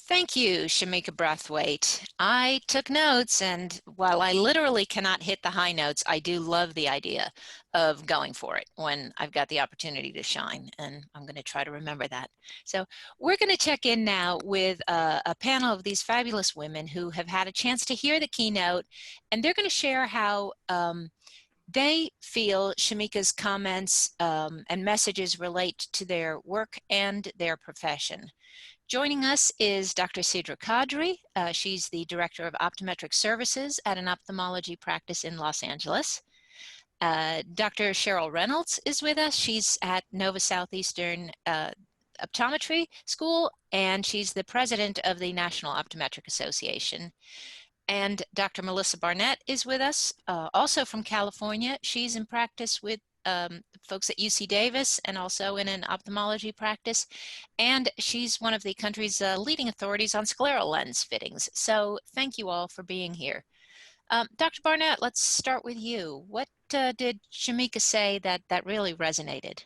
Thank you, Shemeka Brathwaite. I took notes, and while I literally cannot hit the high notes, I do love the idea of going for it when I've got the opportunity to shine, and I'm going to try to remember that. So we're going to check in now with a panel of these fabulous women who have had a chance to hear the keynote, and they're going to share how they feel Shemeka's comments and messages relate to their work and their profession. Joining us is Dr. Sidra Kadri. She's the Director of Optometric Services at an ophthalmology practice in Los Angeles. Dr. Cheryl Reynolds is with us. She's at Nova Southeastern Optometry School, and she's the president of the National Optometric Association. And Dr. Melissa Barnett is with us, also from California. She's in practice with folks at UC Davis and also in an ophthalmology practice. And she's one of the country's leading authorities on scleral lens fittings. So thank you all for being here. Dr. Barnett, let's start with you. What did Shemeka say that really resonated?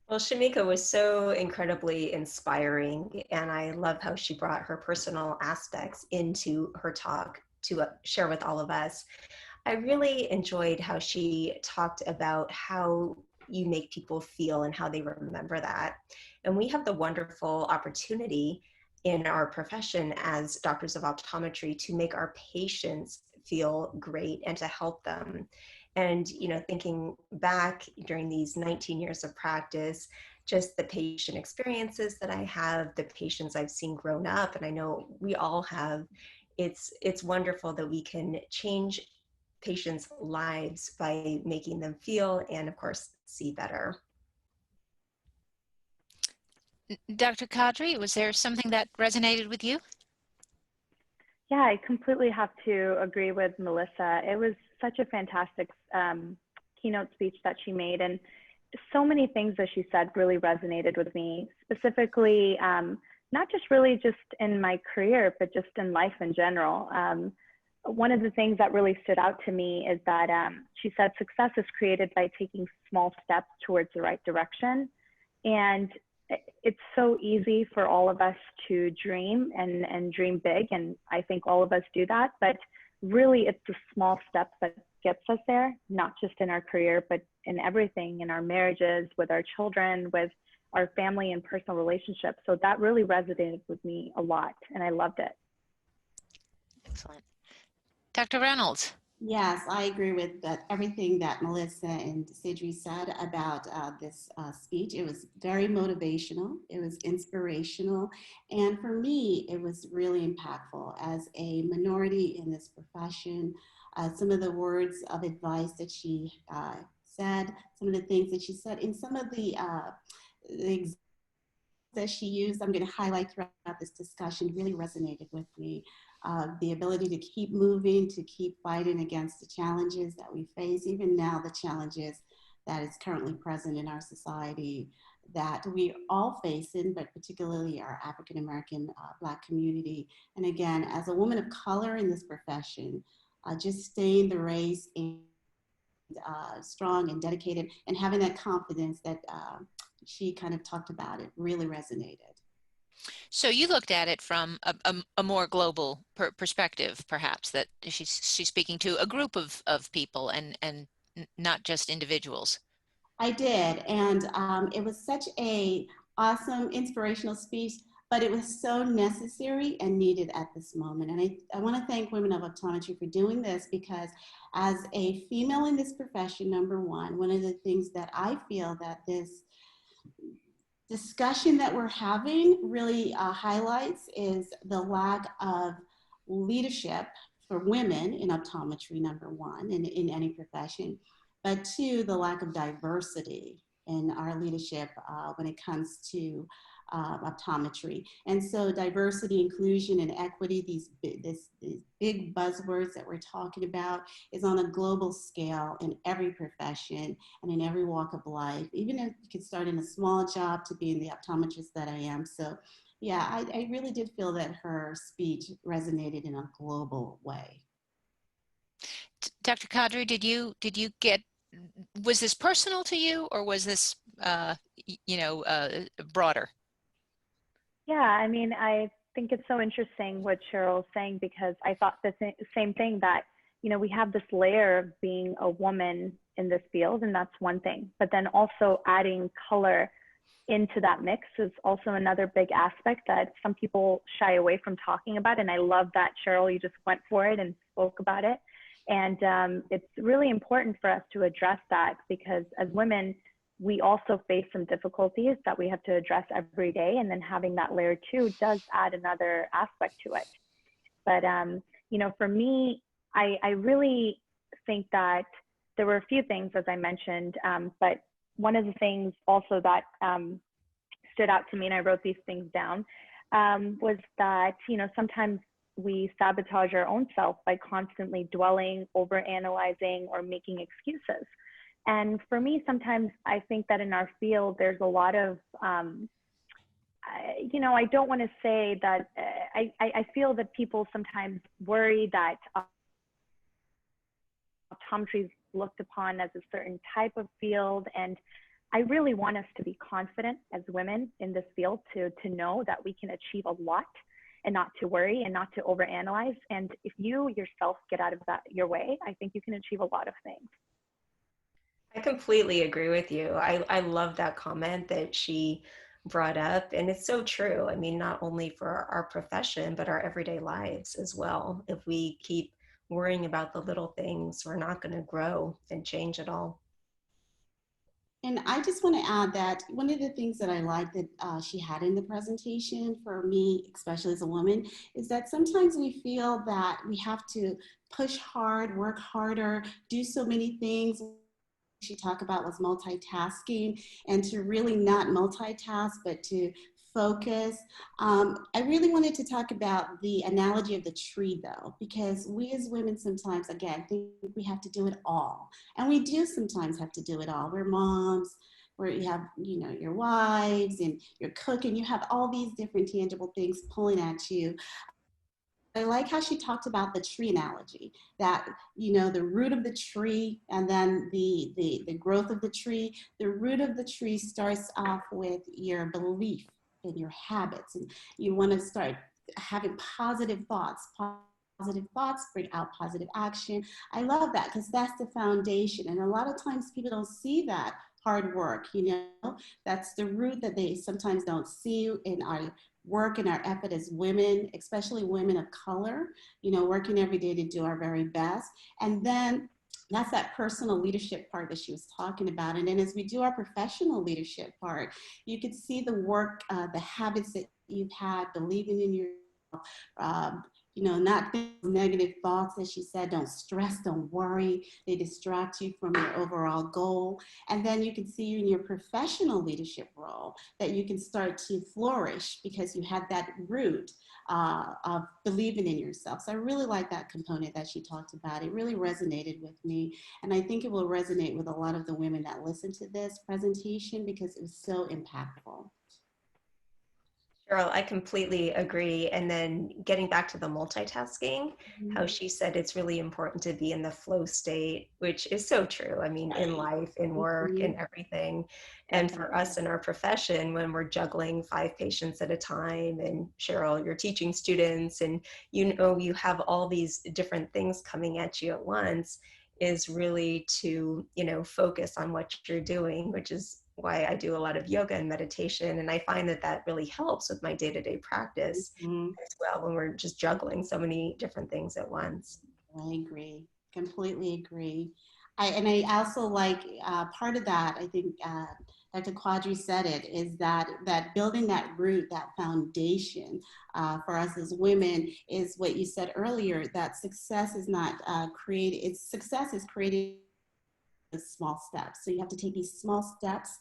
Well, Shemeka was so incredibly inspiring, and I love how she brought her personal aspects into her talk to share with all of us. I really enjoyed how she talked about how you make people feel and how they remember that. And we have the wonderful opportunity in our profession as doctors of optometry to make our patients feel great and to help them. And, thinking back during these 19 years of practice, just the patient experiences that I have, the patients I've seen grown up, and I know we all have, it's wonderful that we can change patients' lives by making them feel and, of course, see better. Dr. Kadri, was there something that resonated with you? Yeah, I completely have to agree with Melissa. It was such a fantastic keynote speech that she made, and so many things that she said really resonated with me, specifically, not just in my career, but just in life in general. One of the things that really stood out to me is that she said success is created by taking small steps towards the right direction. And it's so easy for all of us to dream and dream big, and I think all of us do that, but really it's the small steps that gets us there, not just in our career, but in everything, in our marriages, with our children, with our family and personal relationships. So that really resonated with me a lot, and I loved it. Excellent. Dr. Reynolds. Yes, I agree with everything that Melissa and Sidri said about this speech. It was very motivational. It was inspirational. And for me, it was really impactful. As a minority in this profession, some of the words of advice that she said, some of the things that she said, and some of the that she used, I'm going to highlight throughout this discussion, really resonated with me. The ability to keep moving, to keep fighting against the challenges that we face, even now the challenges that is currently present in our society that we all face in, but particularly our African-American Black community. And again, as a woman of color in this profession, just staying the race and strong and dedicated and having that confidence that she kind of talked about, it really resonated. So you looked at it from a more global perspective, perhaps, that she's speaking to a group of people and not just individuals. I did, and it was such a awesome, inspirational speech, but it was so necessary and needed at this moment. And I want to thank Women of Optometry for doing this, because as a female in this profession, number one of the things that I feel that this discussion that we're having really highlights is the lack of leadership for women in optometry, number one, in any profession, but two, the lack of diversity in our leadership when it comes to optometry. And so diversity, inclusion, and equity, these big buzzwords that we're talking about, is on a global scale in every profession and in every walk of life, even if you could start in a small job to being the optometrist that I am. So yeah, I really did feel that her speech resonated in a global way. Dr. Kadri, did you get, was this personal to you, or was this, broader? Yeah, I mean, I think it's so interesting what Cheryl's saying, because I thought the same thing, that, you know, we have this layer of being a woman in this field, and that's one thing, but then also adding color into that mix is also another big aspect that some people shy away from talking about. And I love that, Cheryl, you just went for it and spoke about it. And it's really important for us to address that, because as women, we also face some difficulties that we have to address every day. And then having that layer two does add another aspect to it. But, you know, for me, I really think that there were a few things, as I mentioned, but one of the things also that stood out to me, and I wrote these things down, was that, you know, sometimes we sabotage our own self by constantly dwelling, overanalyzing, or making excuses. And for me, sometimes I think that in our field, there's a lot of, you know, I don't want to say that, I feel that people sometimes worry that optometry is looked upon as a certain type of field. And I really want us to be confident as women in this field to know that we can achieve a lot, and not to worry and not to overanalyze. And if you yourself get out of that your way, I think you can achieve a lot of things. I completely agree with you. I love that comment that she brought up. And it's so true. I mean, not only for our profession, but our everyday lives as well. If we keep worrying about the little things, we're not going to grow and change at all. And I just want to add that one of the things that I like that she had in the presentation, for me, especially as a woman, is that sometimes we feel that we have to push hard, work harder, do so many things. She talked about was multitasking, and to really not multitask, but to focus. I really wanted to talk about the analogy of the tree, though, because we as women sometimes, again, think we have to do it all. And we do sometimes have to do it all. We're moms, where you have, you know, your wives and you're cooking, you have all these different tangible things pulling at you. I like how she talked about the tree analogy, that, you know, the root of the tree and then the growth of the tree. The root of the tree starts off with your belief and your habits, and you want to start having positive thoughts. Positive thoughts bring out positive action. I love that, because that's the foundation. And a lot of times people don't see that hard work, you know, that's the root that they sometimes don't see in our work and our effort as women, especially women of color, you know, working every day to do our very best. And then that's that personal leadership part that she was talking about. And then as we do our professional leadership part, you could see the work, the habits that you've had, believing in yourself, you know, not negative thoughts, as she said, don't stress, don't worry. They distract you from your overall goal. And then you can see you in your professional leadership role that you can start to flourish because you had that root of believing in yourself. So I really like that component that she talked about. It really resonated with me. And I think it will resonate with a lot of the women that listen to this presentation because it was so impactful. Cheryl, I completely agree. And then getting back to the multitasking, how she said it's really important to be in the flow state, which is so true. I mean, in life, in work, in everything. And for us in our profession, when we're juggling 5 patients at a time, and Cheryl, you're teaching students, and you know, you have all these different things coming at you at once, is really to, you know, focus on what you're doing, which is why I do a lot of yoga and meditation. And I find that that really helps with my day-to-day practice as well, when we're just juggling so many different things at once. I agree, completely agree. And I also like part of that, I think Dr. Quadri said it, is that building that root, that foundation for us as women is what you said earlier, that success is not created, success is created in small steps. So you have to take these small steps,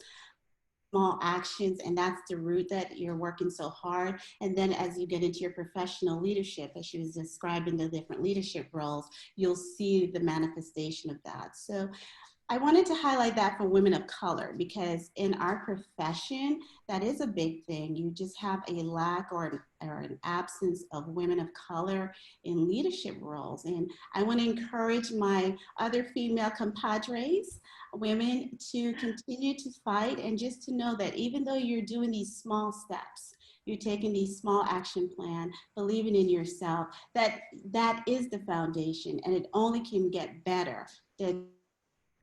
small actions, and that's the root that you're working so hard. And then as you get into your professional leadership, as she was describing the different leadership roles, you'll see the manifestation of that. So I wanted to highlight that for women of color, because in our profession, that is a big thing. You just have a lack or an absence of women of color in leadership roles. And I want to encourage my other female compadres, women, to continue to fight, and just to know that even though you're doing these small steps, you're taking these small action plan, believing in yourself, that is the foundation, and it only can get better.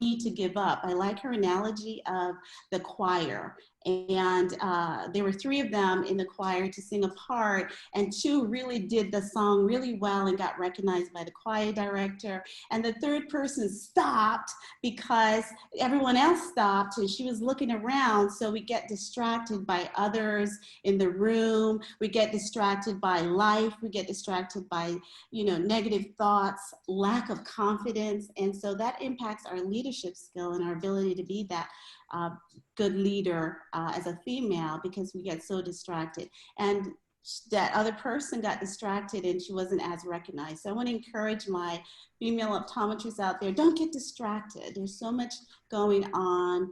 Need to give up. I like her analogy of the choir. And there were 3 of them in the choir to sing a part, and 2 really did the song really well and got recognized by the choir director. And the 3rd person stopped because everyone else stopped and she was looking around. So we get distracted by others in the room. We get distracted by life. We get distracted by, negative thoughts, lack of confidence. And so that impacts our leadership skill and our ability to be that good leader as a female, because we get so distracted. And that other person got distracted and she wasn't as recognized. So I want to encourage my female optometrists out there, don't get distracted. There's so much going on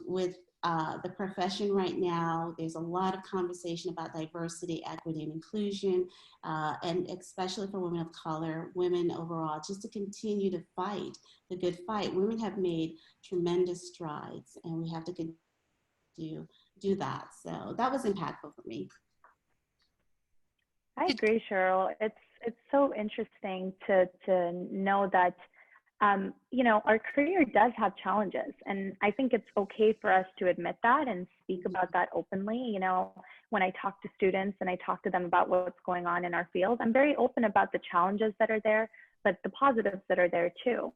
with the profession right now. There's a lot of conversation about diversity, equity, and inclusion, and especially for women of color, women overall, just to continue to fight the good fight. Women have made tremendous strides, and we have to continue to do that. So that was impactful for me. I agree, Cheryl. It's so interesting to know that our career does have challenges, and I think it's okay for us to admit that and speak about that openly. When I talk to students and I talk to them about what's going on in our field, I'm very open about the challenges that are there, but the positives that are there too.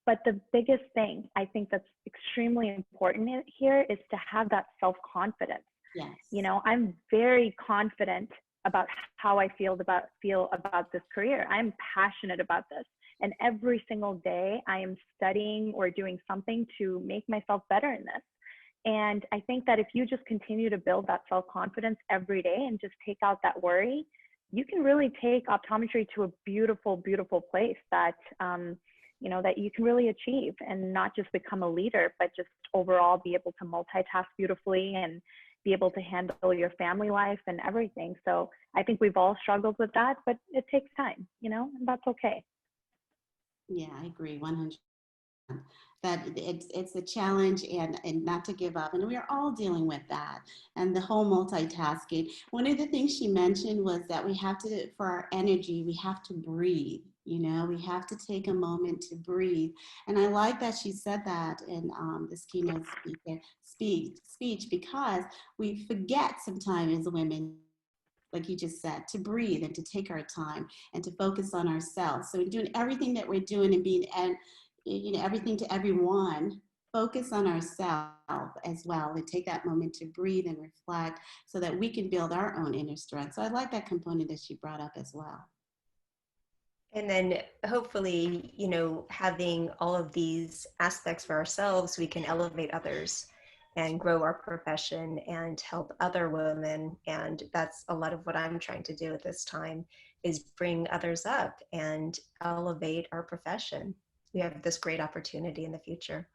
But the biggest thing I think that's extremely important here is to have that self-confidence. Yes. I'm very confident about how I feel about this career. I'm passionate about this. And every single day I am studying or doing something to make myself better in this. And I think that if you just continue to build that self-confidence every day and just take out that worry, you can really take optometry to a beautiful, beautiful place that, that you can really achieve, and not just become a leader, but just overall be able to multitask beautifully and be able to handle your family life and everything. So I think we've all struggled with that, but it takes time, and that's okay. Yeah, I agree 100%. That it's a challenge, and not to give up. And we are all dealing with that, and the whole multitasking. One of the things she mentioned was that we have to, for our energy, we have to breathe. We have to take a moment to breathe. And I like that she said that in this keynote speech, because we forget sometimes as women, like you just said, to breathe and to take our time and to focus on ourselves. So in doing everything that we're doing and being, and everything to everyone, focus on ourselves as well, and take that moment to breathe and reflect so that we can build our own inner strength. So I like that component that she brought up as well. And then hopefully, having all of these aspects for ourselves, we can elevate others and grow our profession and help other women. And that's a lot of what I'm trying to do at this time, is bring others up and elevate our profession. We have this great opportunity in the future.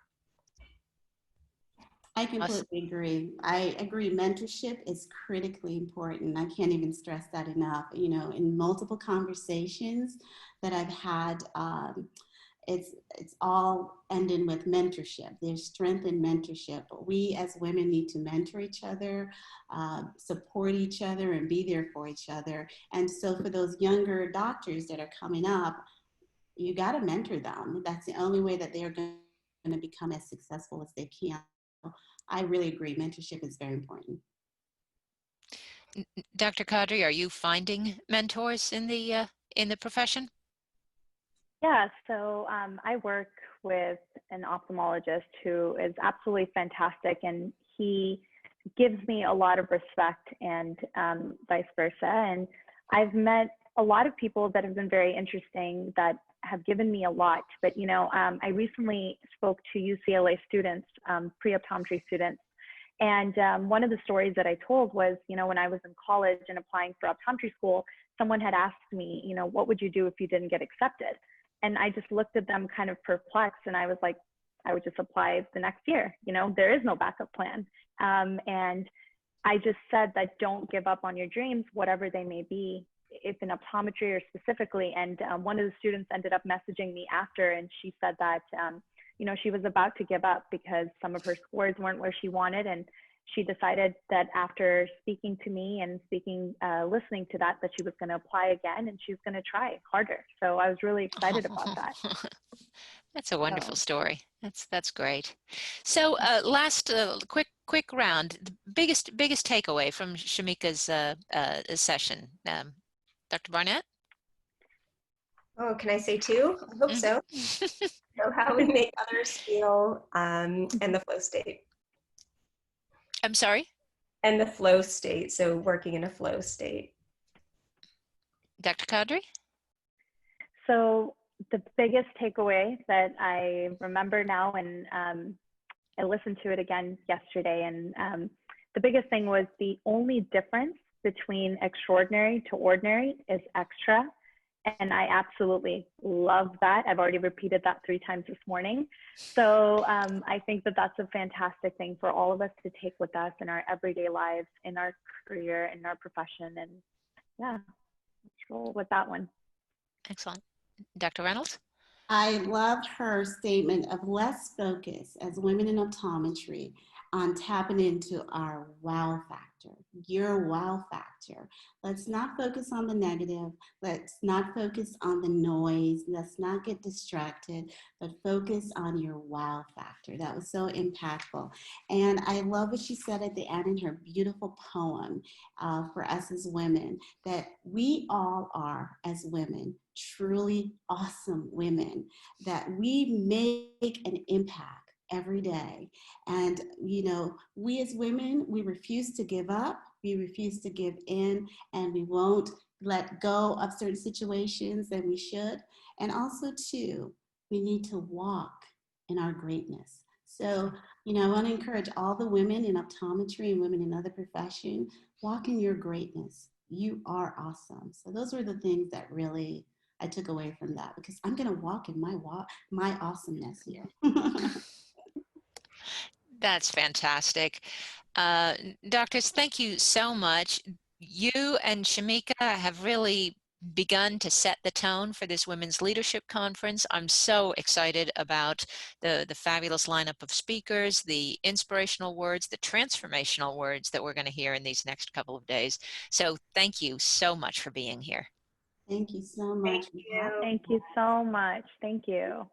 I completely agree. I agree. Mentorship is critically important. I can't even stress that enough. In multiple conversations that I've had, it's all ending with mentorship. There's strength in mentorship. We as women need to mentor each other, support each other, and be there for each other. And so for those younger doctors that are coming up, you got to mentor them. That's the only way that they're going to become as successful as they can. I really agree. Mentorship is very important. Dr. Kadri, are you finding mentors in the profession? Yeah, so I work with an ophthalmologist who is absolutely fantastic, and he gives me a lot of respect, and vice versa. And I've met a lot of people that have been very interesting, that have given me a lot. But I recently spoke to UCLA students, pre-optometry students, and one of the stories that I told was, when I was in college and applying for optometry school, someone had asked me, what would you do if you didn't get accepted? And I just looked at them kind of perplexed, and I was like, I would just apply the next year. There is no backup plan. And I just said that don't give up on your dreams, whatever they may be, if in optometry or specifically. And one of the students ended up messaging me after, and she said that, she was about to give up because some of her scores weren't where she wanted. And she decided that after speaking to me and listening to that she was going to apply again and she's going to try harder. So I was really excited about that. That's a wonderful story. That's great. So last quick round. The biggest takeaway from Shemeka's session, Dr. Barnett. Oh, can I say two? I hope so. So how we make others feel, and the flow state. I'm sorry? And the flow state, so working in a flow state. Dr. Kadri? So the biggest takeaway that I remember now, and I listened to it again yesterday, and the biggest thing was the only difference between extraordinary to ordinary is extra. And I absolutely love that. I've already repeated that 3 times this morning. So I think that that's a fantastic thing for all of us to take with us in our everyday lives, in our career, in our profession. And yeah, let's roll with that one. Excellent. Dr. Reynolds? I love her statement of let's focus as women in optometry on tapping into our wow factor, your wow factor. Let's not focus on the negative. Let's not focus on the noise. Let's not get distracted, but focus on your wow factor. That was so impactful. And I love what she said at the end in her beautiful poem for us as women, that we all are, as women, truly awesome women, that we make an impact every day. And, you know, we as women, we refuse to give up, we refuse to give in, and we won't let go of certain situations that we should. And also, too, we need to walk in our greatness. So, you know, I want to encourage all the women in optometry and women in other professions, walk in your greatness. You are awesome. So those were the things that really I took away from that, because I'm going to walk in my awesomeness here. That's fantastic. Doctors, thank you so much. You and Shemeka have really begun to set the tone for this Women's Leadership Conference. I'm so excited about the fabulous lineup of speakers, the inspirational words, the transformational words that we're going to hear in these next couple of days. So thank you so much for being here. Thank you so much. Thank you so much. Thank you.